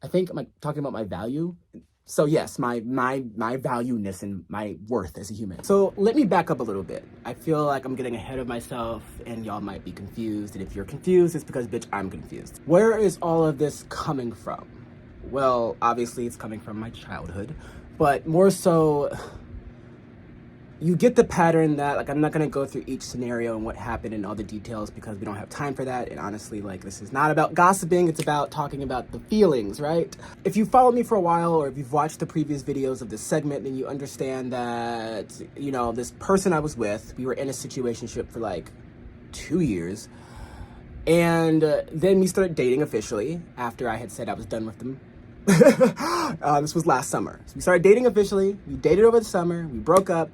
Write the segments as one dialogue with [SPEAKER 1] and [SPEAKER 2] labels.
[SPEAKER 1] I think I'm like talking about my value. So yes, my value-ness and my worth as a human. So let me back up a little bit. I feel like I'm getting ahead of myself and y'all might be confused. And if you're confused, it's because, bitch, I'm confused. Where is all of this coming from? Well, obviously it's coming from my childhood, but more so, you get the pattern that, like, I'm not gonna go through each scenario and what happened and all the details because we don't have time for that. And honestly, like, this is not about gossiping, it's about talking about the feelings, right? If you followed me for a while or if you've watched the previous videos of this segment, then you understand that, you know, this person I was with, we were in a situationship for like 2 years. And then we started dating officially after I had said I was done with them. This was last summer. So we started dating officially, we dated over the summer, we broke up.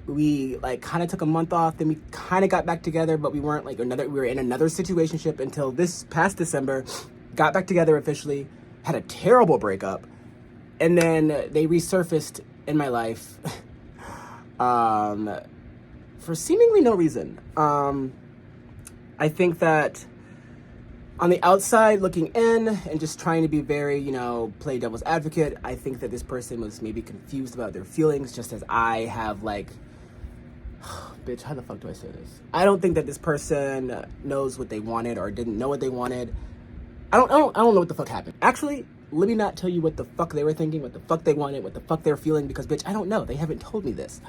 [SPEAKER 1] We like kind of took a month off, then we kind of got back together, but we weren't like we were in another situationship until this past December, got back together officially, had a terrible breakup, and then they resurfaced in my life for seemingly no reason. I think that on the outside looking in and just trying to be very, you know, play devil's advocate, I think that this person was maybe confused about their feelings, just as I have, like, bitch, how the fuck do I say this? I don't think that this person knows what they wanted or didn't know what they wanted. I don't know what the fuck happened. Actually, let me not tell you what the fuck they were thinking, what the fuck they wanted, what the fuck they were feeling, because, bitch, I don't know. They haven't told me this.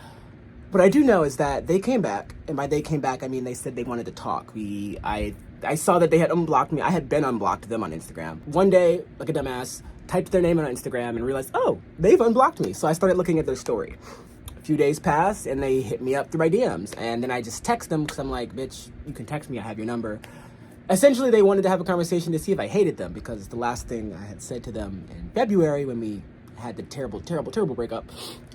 [SPEAKER 1] What I do know is that they came back, and by they came back, I mean they said they wanted to talk. I saw that they had unblocked me. I had been unblocked them on Instagram. One day, like a dumbass, typed their name on Instagram and realized, oh, they've unblocked me. So I started looking at their story. A few days passed, and they hit me up through my DMs. And then I just text them, because I'm like, bitch, you can text me, I have your number. Essentially, they wanted to have a conversation to see if I hated them, because the last thing I had said to them in February when we had the terrible breakup,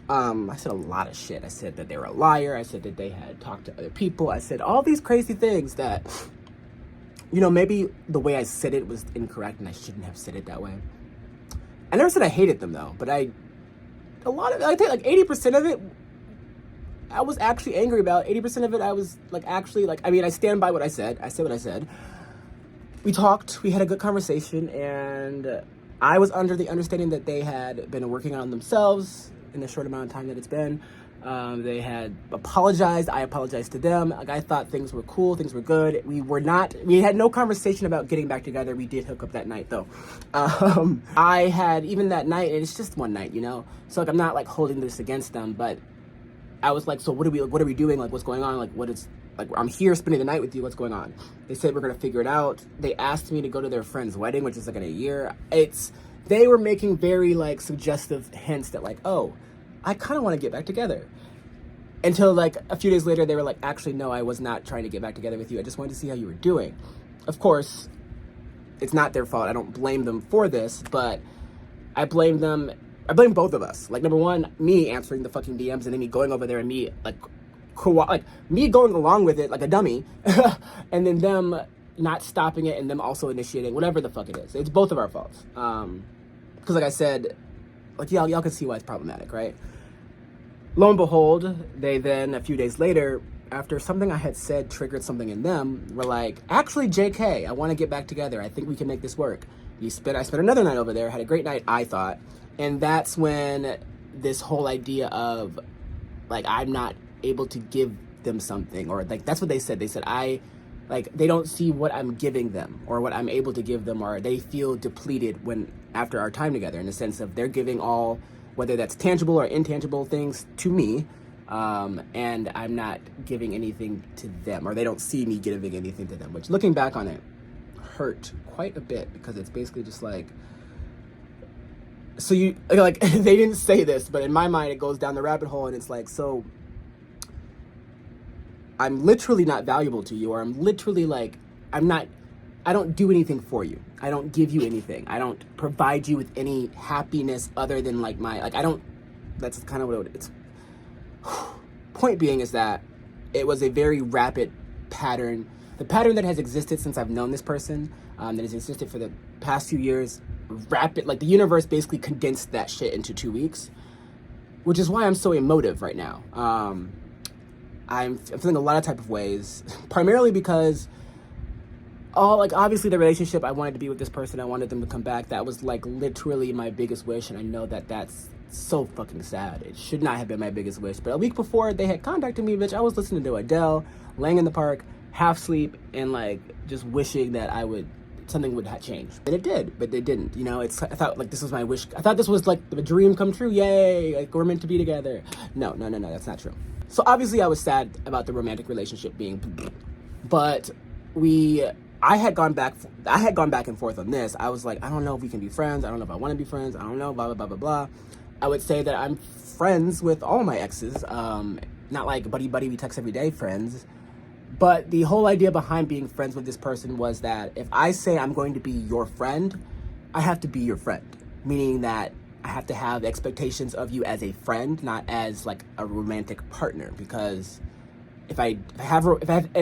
[SPEAKER 1] I said a lot of shit. I said that they were a liar. I said that they had talked to other people. I said all these crazy things that, you know, maybe the way I said it was incorrect and I shouldn't have said it that way. I never said I hated them though, but I think like 80% of it, I was actually angry about. 80% of it, I was like, actually, like, I mean, I stand by what I said. I said what I said. We talked, we had a good conversation, and I was under the understanding that they had been working on themselves in the short amount of time that it's been. They had apologized. I apologized to them. Like, I thought things were cool. Things were good. We had no conversation about getting back together. We did hook up that night though. I had, even that night, and it's just one night, you know? So like, I'm not like holding this against them, but I was like, so what are we doing? Like, what's going on? Like, I'm here spending the night with you. What's going on? They said we're going to figure it out. They asked me to go to their friend's wedding, which is like in a year. They were making very like suggestive hints that like, oh, I kind of want to get back together. Until like a few days later, they were like, actually, no, I was not trying to get back together with you. I just wanted to see how you were doing. Of course, it's not their fault. I don't blame them for this, but I blame both of us. Like, number one, me answering the fucking DMs and then me going over there and me like me going along with it like a dummy, and then them not stopping it and them also initiating whatever the fuck it is. It's both of our faults. Because like I said, like y'all can see why it's problematic, right? Lo and behold, they then, a few days later, after something I had said triggered something in them, were like, actually, JK, I want to get back together. I think we can make this work. I spent another night over there, had a great night, I thought. And that's when this whole idea of, like, I'm not able to give them something, or like, that's what they said. They said, they don't see what I'm giving them or what I'm able to give them, or they feel depleted after our time together, in the sense of they're giving all, whether that's tangible or intangible things, to me, and I'm not giving anything to them, or they don't see me giving anything to them, which, looking back on it, hurt quite a bit, because it's basically just like, so you, like, they didn't say this, but in my mind it goes down the rabbit hole, and it's like, so I'm literally not valuable to you, or I'm literally like, I don't do anything for you. I don't give you anything. I don't provide you with any happiness other than like that's kind of what it's. Point being is that it was a very rapid pattern. The pattern that has existed since I've known this person, that has existed for the past few years, rapid, like the universe basically condensed that shit into 2 weeks, which is why I'm so emotive right now. I'm feeling a lot of type of ways, primarily because Oh, like, obviously the relationship, I wanted to be with this person, I wanted them to come back. That was like literally my biggest wish, and I know that that's so fucking sad. It should not have been my biggest wish. But a week before they had contacted me, bitch, I was listening to Adele, laying in the park, half asleep, and like just wishing that something would change. And it did, but it didn't. You know, I thought like this was my wish. I thought this was like the dream come true. Yay, like we're meant to be together. No, that's not true. So obviously I was sad about the romantic relationship being, but I had gone back and forth on this. I was like, I don't know if we can be friends. I don't know if I want to be friends. I don't know, blah, blah, blah, blah, blah. I would say that I'm friends with all my exes. Not like buddy, we text every day friends. But the whole idea behind being friends with this person was that if I say I'm going to be your friend, I have to be your friend. Meaning that I have to have expectations of you as a friend, not as like a romantic partner. Because if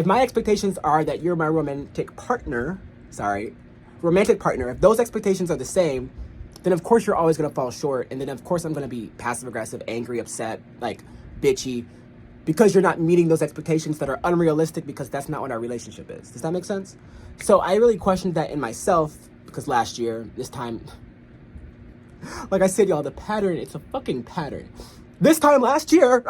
[SPEAKER 1] my expectations are that you're my romantic partner, if those expectations are the same, then of course you're always gonna fall short, and then of course I'm gonna be passive aggressive, angry, upset, like bitchy, because you're not meeting those expectations that are unrealistic, because that's not what our relationship is. Does that make sense? So I really questioned that in myself, because last year, this time, like I said, y'all, the pattern, it's a fucking pattern. This time last year,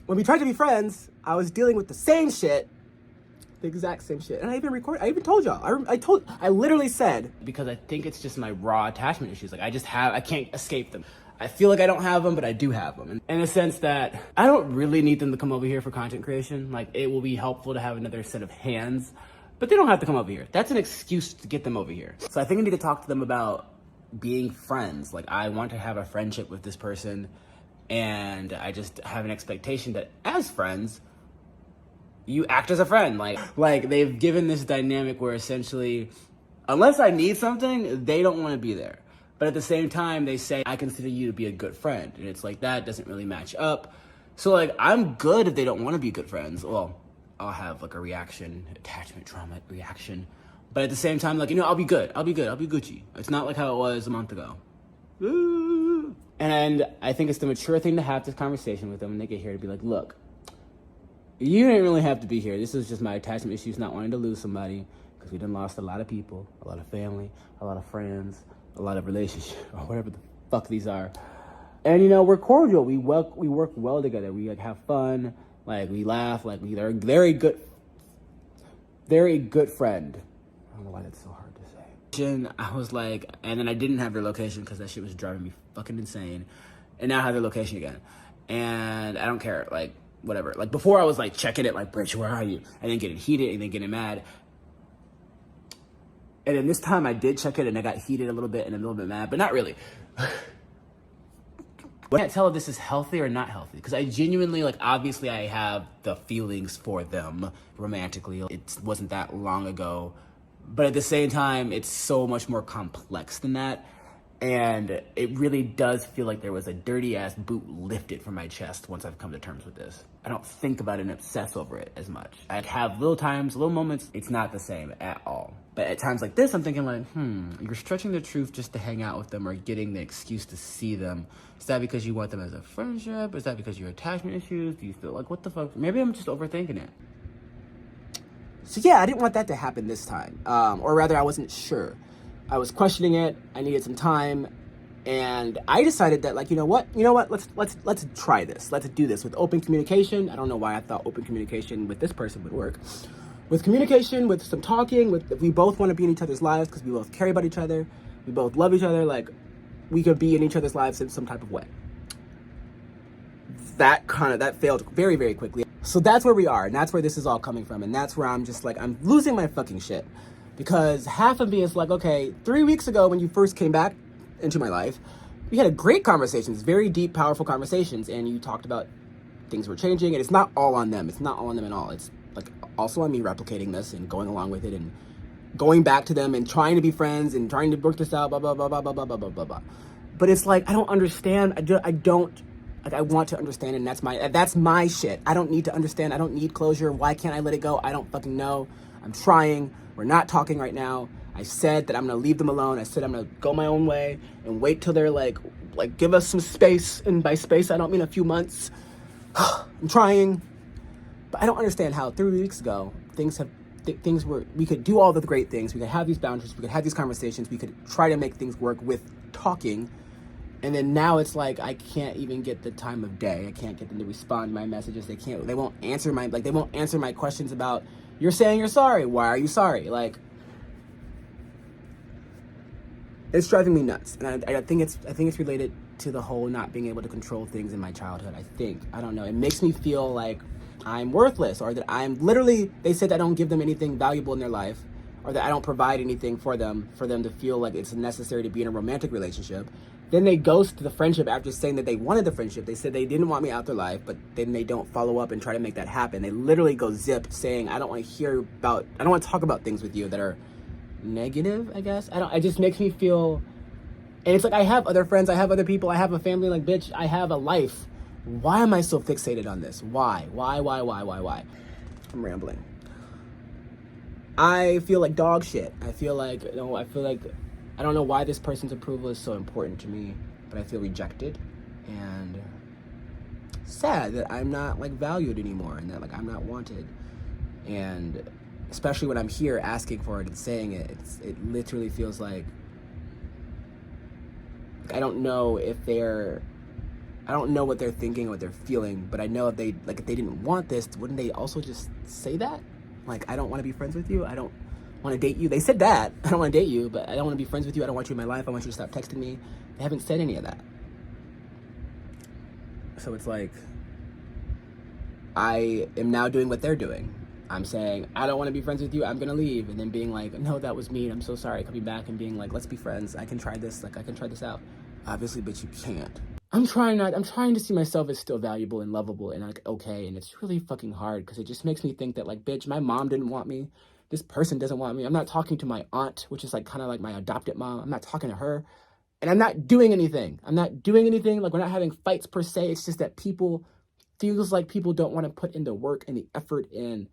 [SPEAKER 1] when we tried to be friends, I was dealing with the same shit, the exact same shit. And I even told y'all, I literally said, because I think it's just my raw attachment issues. Like I can't escape them. I feel like I don't have them, but I do have them. And in a sense that I don't really need them to come over here for content creation. Like, it will be helpful to have another set of hands, but they don't have to come over here. That's an excuse to get them over here. So I think I need to talk to them about being friends. Like, I want to have a friendship with this person, and I just have an expectation that as friends, you act as a friend. Like they've given this dynamic where essentially, unless I need something, they don't want to be there. But at the same time, they say, I consider you to be a good friend. And it's like, that doesn't really match up. So like, I'm good if they don't want to be good friends. Well, I'll have like a reaction, attachment trauma reaction. But at the same time, like, you know, I'll be good. I'll be Gucci. It's not like how it was a month ago. Woo! And I think it's the mature thing to have this conversation with them when they get here, to be like, look, you didn't really have to be here. This is just my attachment issues, not wanting to lose somebody, because we done lost a lot of people, a lot of family, a lot of friends, a lot of relationships, or whatever the fuck these are. And, you know, we're cordial. We work well together. We like have fun. Like, we laugh. Like, we are very good friend. I don't know why that's so hard to say. I was like, and then I didn't have their location because that shit was driving me fucking insane. And now I have their location again. And I don't care. Like, whatever. Like, before I was like checking it, like, bitch, where are you? And then getting heated and then getting mad. And then this time I did check it, and I got heated a little bit and a little bit mad, but not really. I can't tell if this is healthy or not healthy, because I genuinely, like, obviously I have the feelings for them romantically. It wasn't that long ago, but at the same time, it's so much more complex than that. And it really does feel like there was a dirty ass boot lifted from my chest once I've come to terms with this. I don't think about it and obsess over it as much. I'd have little moments, it's not the same at all. But at times like this, I'm thinking like, you're stretching the truth just to hang out with them or getting the excuse to see them. Is that because you want them as a friendship? Is that because of your attachment issues? Do you feel like, what the fuck? Maybe I'm just overthinking it. So yeah, I didn't want that to happen this time. Or rather, I wasn't sure. I was questioning it. I needed some time, and I decided that, like, you know what? Let's try this. Let's do this with open communication. I don't know why I thought open communication with this person would work. With communication, with some talking, we both want to be in each other's lives because we both care about each other. We both love each other. Like, we could be in each other's lives in some type of way. That failed very, very quickly. So that's where we are, and that's where this is all coming from, and that's where I'm just like, I'm losing my fucking shit. Because half of me is like, okay, 3 weeks ago when you first came back into my life, we had a great conversations, very deep, powerful conversations, and you talked about things were changing, and it's not all on them. It's not all on them at all. It's like also on me replicating this and going along with it and going back to them and trying to be friends and trying to work this out, blah, blah, blah, blah, blah, blah, blah, blah, blah, blah. But it's like, I don't understand. I want to understand, and that's my shit. I don't need to understand. I don't need closure. Why can't I let it go? I don't fucking know. I'm trying. We're not talking right now. I said that I'm gonna leave them alone. I said I'm gonna go my own way and wait till they're like give us some space. And by space, I don't mean a few months. I'm trying, but I don't understand how 3 weeks ago things have things were, we could do all the great things. We could have these boundaries. We could have these conversations. We could try to make things work with talking. And then now it's like, I can't even get the time of day. I can't get them to respond to my messages. They won't answer my questions about, you're saying you're sorry. Why are you sorry? Like, it's driving me nuts. And I think it's related to the whole not being able to control things in my childhood. I don't know. It makes me feel like I'm worthless, or that I'm literally, they said that I don't give them anything valuable in their life, or that I don't provide anything for them to feel like it's necessary to be in a romantic relationship. Then they ghost the friendship after saying that they wanted the friendship. They said they didn't want me out their life, but then they don't follow up and try to make that happen. They literally go zip, saying, I don't want to talk about things with you that are negative, I guess. It just makes me feel, and it's like, I have other friends, I have other people, I have a family, like, bitch, I have a life. Why am I so fixated on this? Why? I'm rambling. I feel like dog shit. I feel like I don't know why this person's approval is so important to me, but I feel rejected and sad that I'm not like valued anymore, and that like I'm not wanted. And especially when I'm here asking for it and saying it, it literally feels like I don't know what they're thinking, what they're feeling, but I know if they didn't want this, wouldn't they also just say that? Like, I don't want to be friends with you. I don't want to date you. They said that. I don't want to date you, but I don't want to be friends with you. I don't want you in my life. I want you to stop texting me. They haven't said any of that. So it's like, I am now doing what they're doing. I'm saying, I don't want to be friends with you. I'm going to leave. And then being like, no, that was mean. I'm so sorry. Coming back and being like, let's be friends. I can try this. Like, I can try this out. Obviously, but you can't. I'm trying to see myself as still valuable and lovable and like okay, and it's really fucking hard because it just makes me think that like, bitch, my mom didn't want me. This person doesn't want me. I'm not talking to my aunt, which is like kind of like my adopted mom. I'm not talking to her, and I'm not doing anything. Like, we're not having fights per se. It's just that feels like people don't want to put in the work and the effort in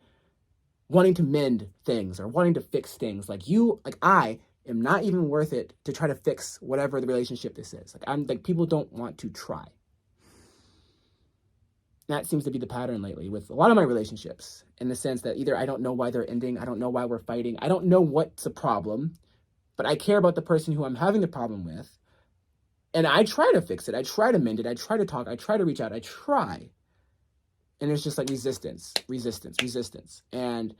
[SPEAKER 1] wanting to mend things or wanting to fix things. I am not even worth it to try to fix whatever the relationship this is. People don't want to try. That seems to be the pattern lately with a lot of my relationships, in the sense that either I don't know why they're ending, I don't know why we're fighting, I don't know what's a problem, but I care about the person who I'm having the problem with, and I try to fix it, I try to mend it, I try to talk, I try to reach out, I try, and it's just like resistance. And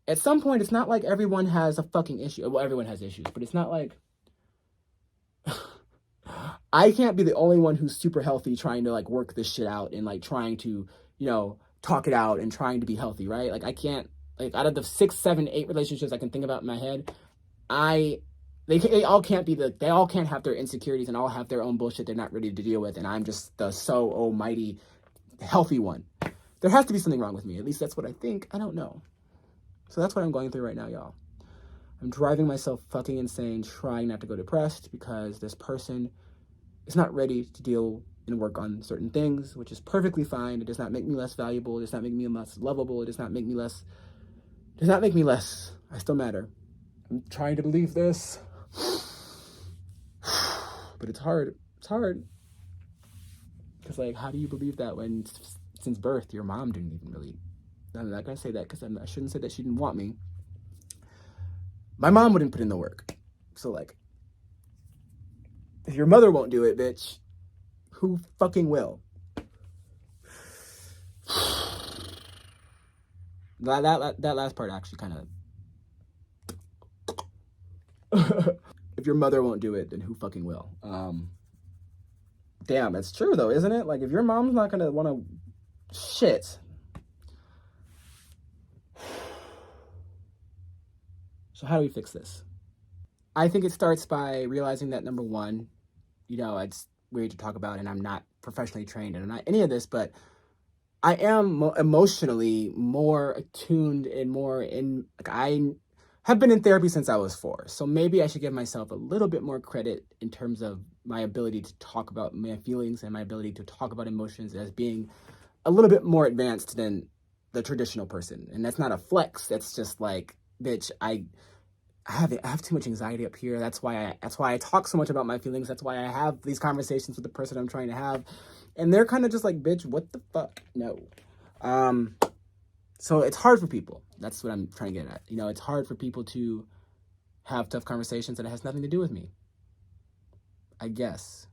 [SPEAKER 1] at some point, it's not like everyone has a fucking issue. Well, everyone has issues, but it's not like I can't be the only one who's super healthy trying to like work this shit out and like trying to, talk it out and trying to be healthy, right? Like, I can't, like, out of the 6, 7, 8 relationships I can think about in my head, they all can't have their insecurities and all have their own bullshit they're not ready to deal with, and I'm just the so almighty healthy one. There has to be something wrong with me. At least that's what I think. I don't know. So that's what I'm going through right now, y'all. I'm driving myself fucking insane, trying not to go depressed because this person is not ready to deal and work on certain things, which is perfectly fine. It does not make me less valuable. It does not make me less lovable. It does not make me less. I still matter. I'm trying to believe this, but it's hard. Because, like, how do you believe that when since birth your mom didn't even really... I'm not going to say that because I shouldn't say that she didn't want me. My mom wouldn't put in the work. So, like, if your mother won't do it, bitch, who fucking will? That last part actually kind of... If your mother won't do it, then who fucking will? Damn, it's true, though, isn't it? Like, if your mom's not going to want to... Shit. So how do we fix this? I think it starts by realizing that, number one, it's weird to talk about, and I'm not professionally trained, and I'm not any of this, but I am emotionally more attuned and more in, like, I have been in therapy since I was 4. So maybe I should give myself a little bit more credit in terms of my ability to talk about my feelings and my ability to talk about emotions as being a little bit more advanced than the traditional person. And that's not a flex. That's just like, bitch, I have too much anxiety up here. That's why I talk so much about my feelings. That's why I have these conversations with the person I'm trying to have. And they're kind of just like, bitch, what the fuck? No. So it's hard for people. That's what I'm trying to get at. You know, it's hard for people to have tough conversations, and it has nothing to do with me, I guess.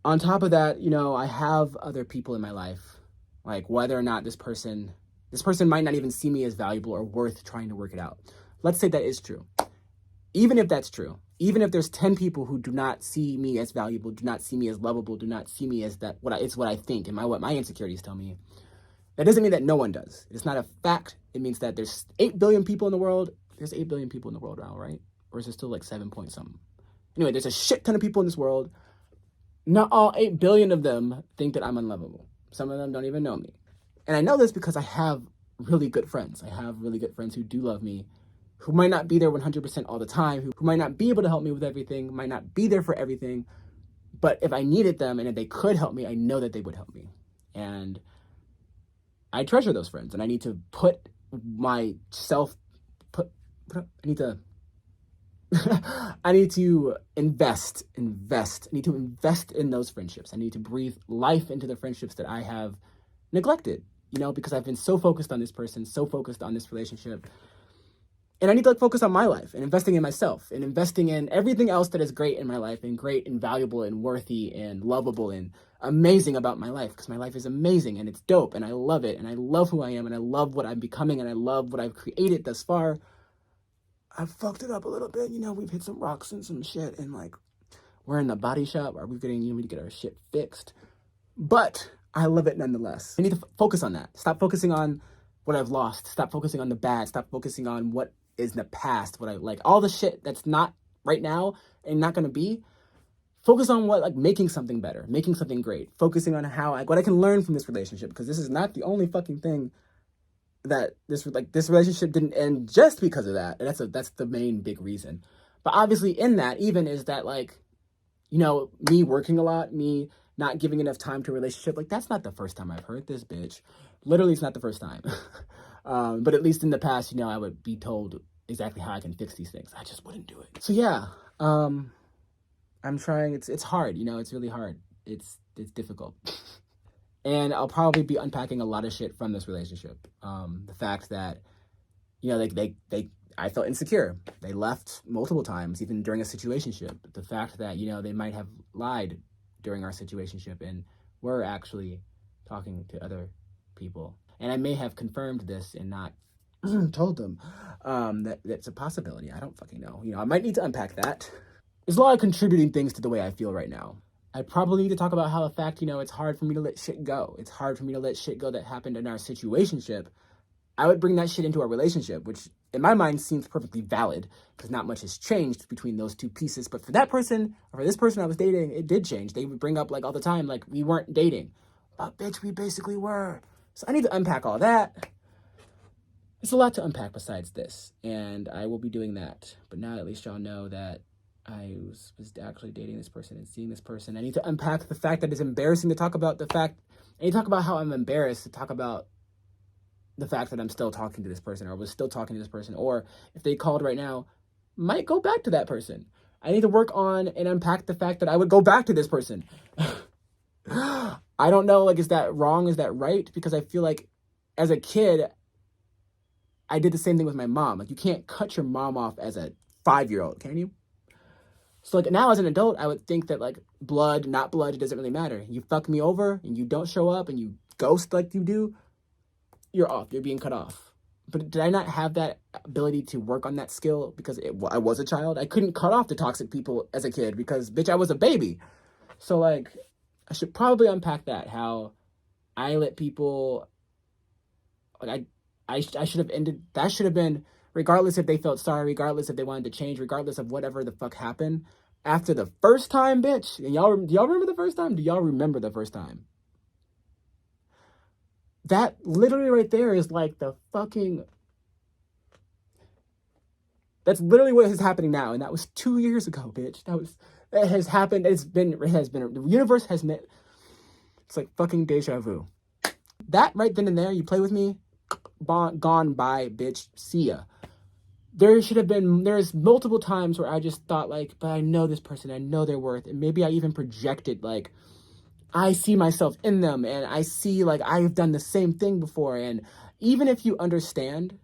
[SPEAKER 1] On top of that, you know, I have other people in my life, like whether or not this person might not even see me as valuable or worth trying to work it out. Let's say that is true. Even if that's true, even if there's 10 people who do not see me as valuable, do not see me as lovable, do not see me as that, it's what I think and what my insecurities tell me, that doesn't mean that no one does. It's not a fact. It means that there's 8 billion people in the world. There's 8 billion people in the world now, right? Or is it still like 7 point something? Anyway, there's a shit ton of people in this world. Not all 8 billion of them think that I'm unlovable. Some of them don't even know me. And I know this because I have really good friends. I have really good friends who do love me, who might not be there 100% all the time, who might not be able to help me with everything, might not be there for everything. But if I needed them and if they could help me, I know that they would help me. And I treasure those friends, and I need to put myself, I need to invest. I need to invest in those friendships. I need to breathe life into the friendships that I have neglected, you know, because I've been so focused on this person, so focused on this relationship. And I need to like focus on my life and investing in myself and investing in everything else that is great in my life and great and valuable and worthy and lovable and amazing about my life, because my life is amazing and it's dope and I love it and I love who I am and I love what I'm becoming and I love what I've created thus far. I've fucked it up a little bit, you know, we've hit some rocks and some shit and like we're in the body shop or we're getting, you know, we need to get our shit fixed. But I love it nonetheless. I need to focus on that. Stop focusing on what I've lost. Stop focusing on the bad. Stop focusing on what is in the past, what I like, all the shit that's not right now and not going to be. Focus on what, like, making something better, making something great, focusing on what I can learn from this relationship, because this is not the only fucking thing that this relationship didn't end just because of that. And that's the main big reason. But obviously in that even is that, like, you know, me working a lot, me not giving enough time to a relationship, like, that's not the first time I've heard this, bitch. Literally, it's not the first time. But at least in the past, you know, I would be told exactly how I can fix these things. I just wouldn't do it. So yeah, I'm trying. It's hard, you know, it's really hard. It's difficult. And I'll probably be unpacking a lot of shit from this relationship. The fact that, you know, I felt insecure. They left multiple times, even during a situationship. The fact that, you know, they might have lied during our situationship and were actually talking to other people. And I may have confirmed this and not told them that that's a possibility. I don't fucking know. You know, I might need to unpack that. There's a lot of contributing things to the way I feel right now. I probably need to talk about how the fact, you know, it's hard for me to let shit go. It's hard for me to let shit go that happened in our situationship. I would bring that shit into our relationship, which in my mind seems perfectly valid because not much has changed between those two pieces. But for that person, or for this person I was dating, it did change. They would bring up, like, all the time, like, we weren't dating. But bitch, we basically were. So I need to unpack all that. There's a lot to unpack besides this, and I will be doing that. But now at least y'all know that I was actually dating this person and seeing this person. I need to unpack the fact that it's embarrassing to talk about the fact, and you talk about how I'm embarrassed to talk about the fact that I'm still talking to this person, or was still talking to this person, or if they called right now, might go back to that person. I need to work on and unpack the fact that I would go back to this person. I don't know, like, is that wrong? Is that right? Because I feel like as a kid, I did the same thing with my mom. Like, you can't cut your mom off as a 5-year-old, can you? So, like, now as an adult, I would think that, like, blood, not blood, it doesn't really matter. You fuck me over and you don't show up and you ghost like you do, you're off. You're being cut off. But did I not have that ability to work on that skill because I was a child? I couldn't cut off the toxic people as a kid because, bitch, I was a baby. So, like, I should probably unpack that, how I let people, like, I should have ended, that should have been, regardless if they felt sorry, regardless if they wanted to change, regardless of whatever the fuck happened, after the first time, bitch, and do y'all remember the first time? Do y'all remember the first time? That literally right there is like the fucking, that's literally what is happening now, and that was 2 years ago, bitch. That has happened, the universe has met, it's like fucking deja vu. That right then and there, you play with me, gone by, bitch, see ya. There's multiple times where I just thought, like, but I know this person, I know their worth, and maybe I even projected, like, I see myself in them, and I see like I've done the same thing before. And even if you understand,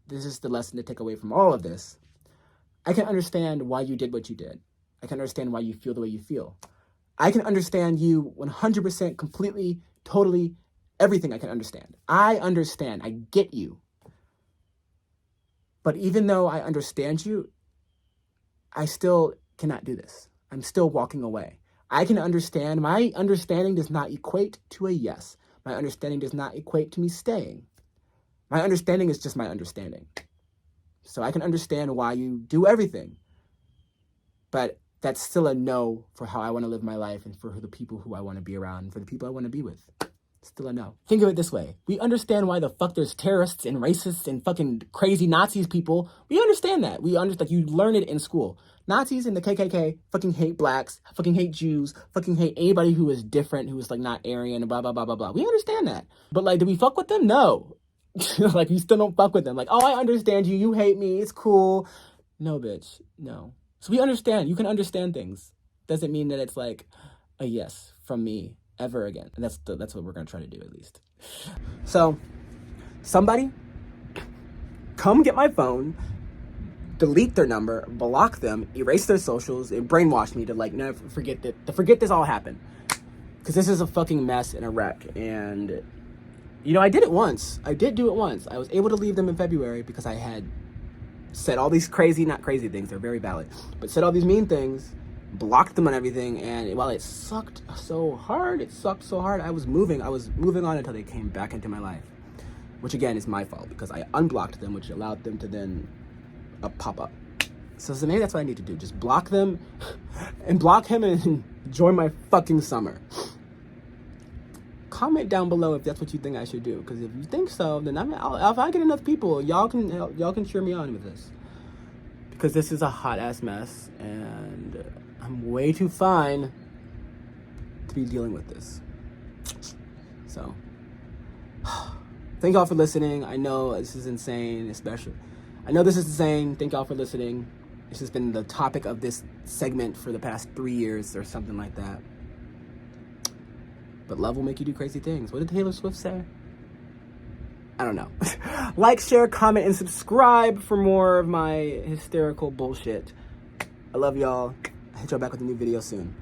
[SPEAKER 1] this is the lesson to take away from all of this, I can understand why you did what you did. I can understand why you feel the way you feel. I can understand you 100%, completely, totally, everything I can understand. I understand. I get you. But even though I understand you, I still cannot do this. I'm still walking away. I can understand. My understanding does not equate to a yes. My understanding does not equate to me staying. My understanding is just my understanding. So I can understand why you do everything. But that's still a no for how I want to live my life and for the people who I want to be around, and for the people I want to be with. Still a no. Think of it this way. We understand why the fuck there's terrorists and racists and fucking crazy Nazis people. We understand that. We understand, like, you learn it in school. Nazis and the KKK fucking hate blacks, fucking hate Jews, fucking hate anybody who is different, who is like not Aryan, blah, blah, blah, blah, blah. We understand that. But like, do we fuck with them? No. Like, we still don't fuck with them. Like, oh, I understand you. You hate me. It's cool. No, bitch. No. So we understand. You can understand things. Doesn't mean that it's like a yes from me ever again. And that's what we're going to try to do, at least. So, somebody, come get my phone, delete their number, block them, erase their socials, and brainwash me to like never forget this all happened. Because this is a fucking mess and a wreck. And, you know, I did it once. I did do it once. I was able to leave them in February because I had said all these not crazy things, they're very valid, but said all these mean things, blocked them on everything, and while it sucked so hard, I was moving on until they came back into my life, which again is my fault because I unblocked them, which allowed them to then pop up. So maybe that's what I need to do, just block them and block him and enjoy my fucking summer. Comment down below if that's what you think I should do, because if you think so, then if I get enough people, y'all can cheer me on with this, because this is a hot ass mess and I'm way too fine to be dealing with this. So thank y'all for listening. I know this is insane, Thank y'all for listening. This has been the topic of this segment for the past 3 years or something like that. But love will make you do crazy things. What did Taylor Swift say? I don't know. Like, share, comment, and subscribe for more of my hysterical bullshit. I love y'all. I'll hit y'all back with a new video soon.